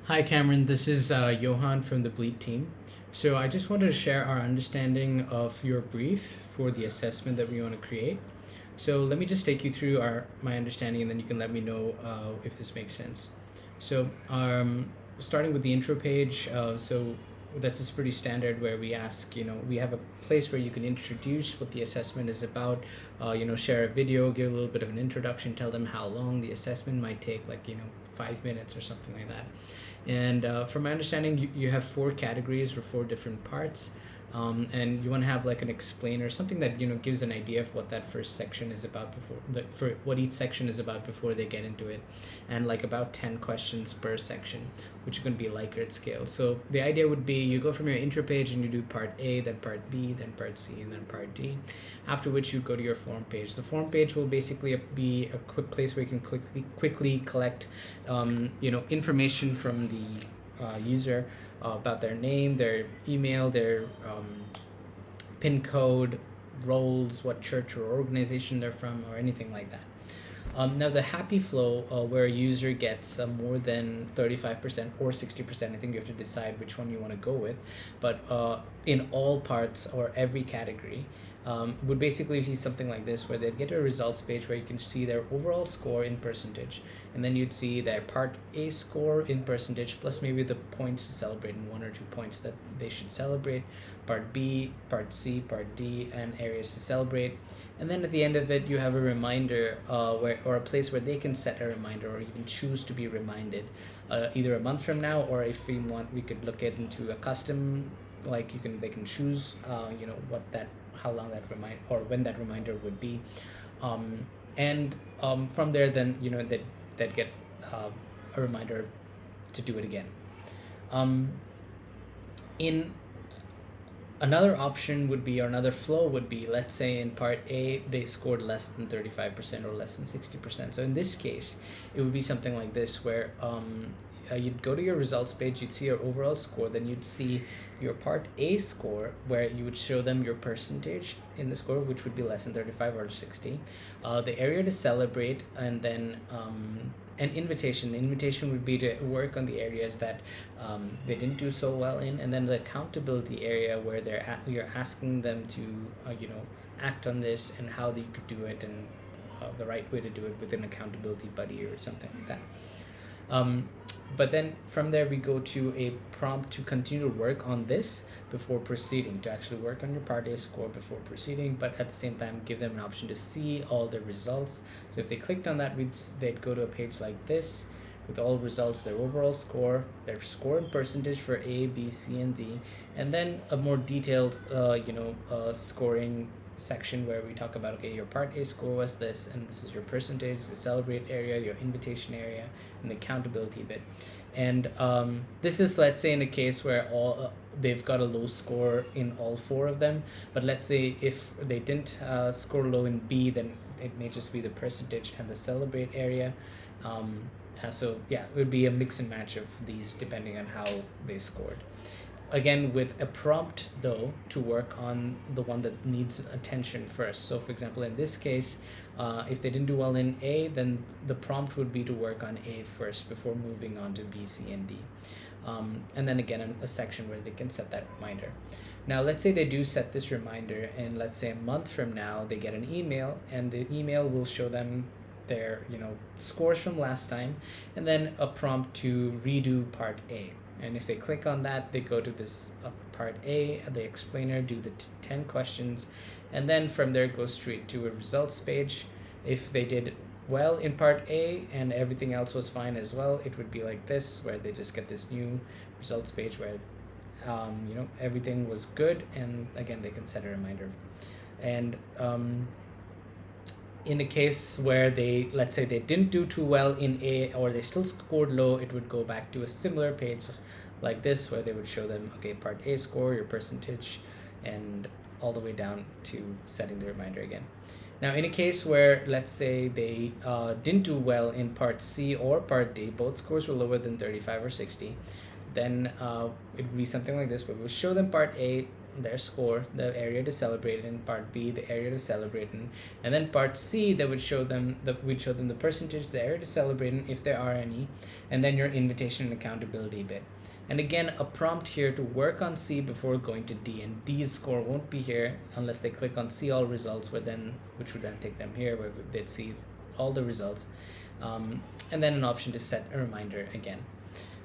Hi, Cameron. This is Johan from the Bleed team. So I just wanted to share our understanding of your brief for the assessment that we want to create. So let me just take you through my understanding, and then you can let me know if this makes sense. So starting with the intro page, so this is pretty standard where we ask, we have a place where you can introduce what the assessment is about, share a video, give a little bit of an introduction, tell them how long the assessment might take, like, 5 minutes or something like that. And from my understanding, you have four categories or four different parts. And you want to have like an explainer, something that gives an idea of what that first section is about for what each section is about before they get into it, and like about 10 questions per section, which are going to be a Likert scale. So the idea would be you go from your intro page and you do part A, then part B, then part C, and then part D, after which you go to your form page. The form page will basically be a quick place where you can quickly collect information from the user about their name, their email, their PIN code, roles, what church or organization they're from, or anything like that. Now the happy flow, where a user gets more than 35% or 60%, I think you have to decide which one you want to go with, but in all parts or every category, would basically be something like this, where they'd get a results page where you can see their overall score in percentage, and then you'd see their part A score in percentage plus maybe the points to celebrate and one or two points that they should celebrate, part B, part C, part D, and areas to celebrate. And then at the end of it, you have a reminder, or a place where they can set a reminder or even choose to be reminded, either a month from now, or if we want, we could look into a custom, like they can choose, how long that remind or when that reminder would be, and from there, then that get a reminder to do it again. In Another option would be, or another flow would be, let's say in part A they scored less than 35% or less than 60%. So in this case, it would be something like this, where you'd go to your results page, you'd see your overall score, then you'd see your part A score, where you would show them your percentage in the score, which would be less than 35 or 60, the area to celebrate, and then an invitation. The invitation would be to work on the areas that they didn't do so well in, and then the accountability area, where you're asking them to act on this and how they could do it, and the right way to do it with an accountability buddy or something like that. But then from there we go to a prompt to continue to work on this before proceeding, to actually work on your part A score before proceeding, but at the same time give them an option to see all the results. So if they clicked on that, they'd go to a page like this with all results, their overall score, their score in percentage for A, B, C, and D, and then a more detailed scoring section where we talk about, okay, your part A score was this, and this is your percentage, the celebrate area, your invitation area, and the accountability bit. And this is, let's say, in a case where they've got a low score in all four of them, but let's say if they didn't score low in B, then it may just be the percentage and the celebrate area. So yeah, it would be a mix and match of these depending on how they scored. Again, with a prompt though, to work on the one that needs attention first. So for example, in this case, if they didn't do well in A, then the prompt would be to work on A first before moving on to B, C, and D. And then again, a section where they can set that reminder. Now, let's say they do set this reminder, and let's say a month from now, they get an email, and the email will show them their scores from last time, and then a prompt to redo part A. And if they click on that, they go to this part A, the explainer, do the 10 questions, and then from there go straight to a results page. If they did well in part A and everything else was fine as well, it would be like this, where they just get this new results page where everything was good, and again they can set a reminder. And in a case where let's say they didn't do too well in A, or they still scored low, it would go back to a similar page like this, where they would show them, okay, part A score, your percentage, and all the way down to setting the reminder again. Now, in a case where, let's say, they didn't do well in part C or part D, both scores were lower than 35 or 60, then it would be something like this, where we'll show them part A, their score, the area to celebrate in. Part B, the area to celebrate in. And then part C, that would show them the percentage, the area to celebrate in, if there are any, and then your invitation and accountability bit. And again, a prompt here to work on C before going to D. And D's score won't be here unless they click on See All Results, which would then take them here where they'd see all the results. And then an option to set a reminder again.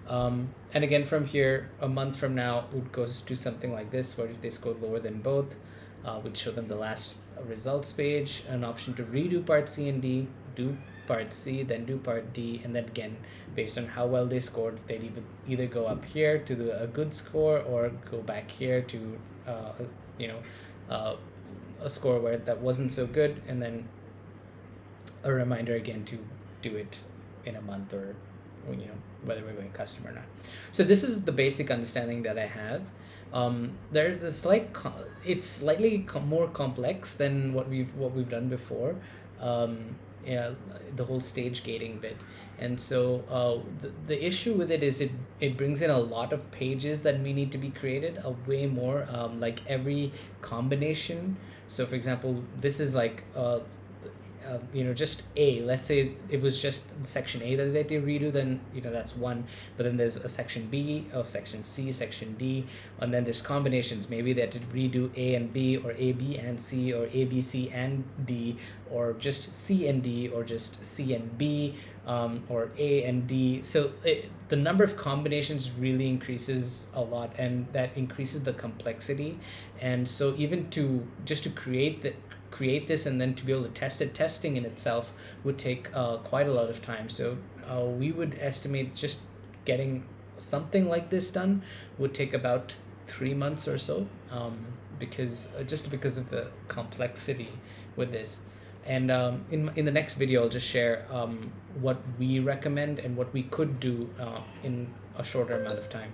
And again, from here, a month from now, it would go to something like this, where if they scored lower than both, we'd show them the last results page, an option to redo part C and D, do part C, then do part D, and then again, based on how well they scored, they'd either go up here to a good score or go back here to a score where that wasn't so good, and then a reminder again to do it in a month, or whether we're going custom or not. So this is the basic understanding that I have. There's a it's slightly more complex than what we've done before. The whole stage gating bit, and so the issue with it is it brings in a lot of pages that we need to be created, way more, like every combination. So for example, this is like just A. Let's say it was just section A that they redo, then that's one. But then there's a section B, or section C, section D, and then there's combinations. Maybe they had to redo A and B, or A, B and C, or A, B, C and D, or just C and D, or just C and B, or A and D. So the number of combinations really increases a lot, and that increases the complexity. And so even to create this and then to be able to test it, testing in itself would take quite a lot of time. So we would estimate just getting something like this done would take about 3 months or so, because of the complexity with this. And in the next video, I'll just share what we recommend and what we could do in a shorter amount of time.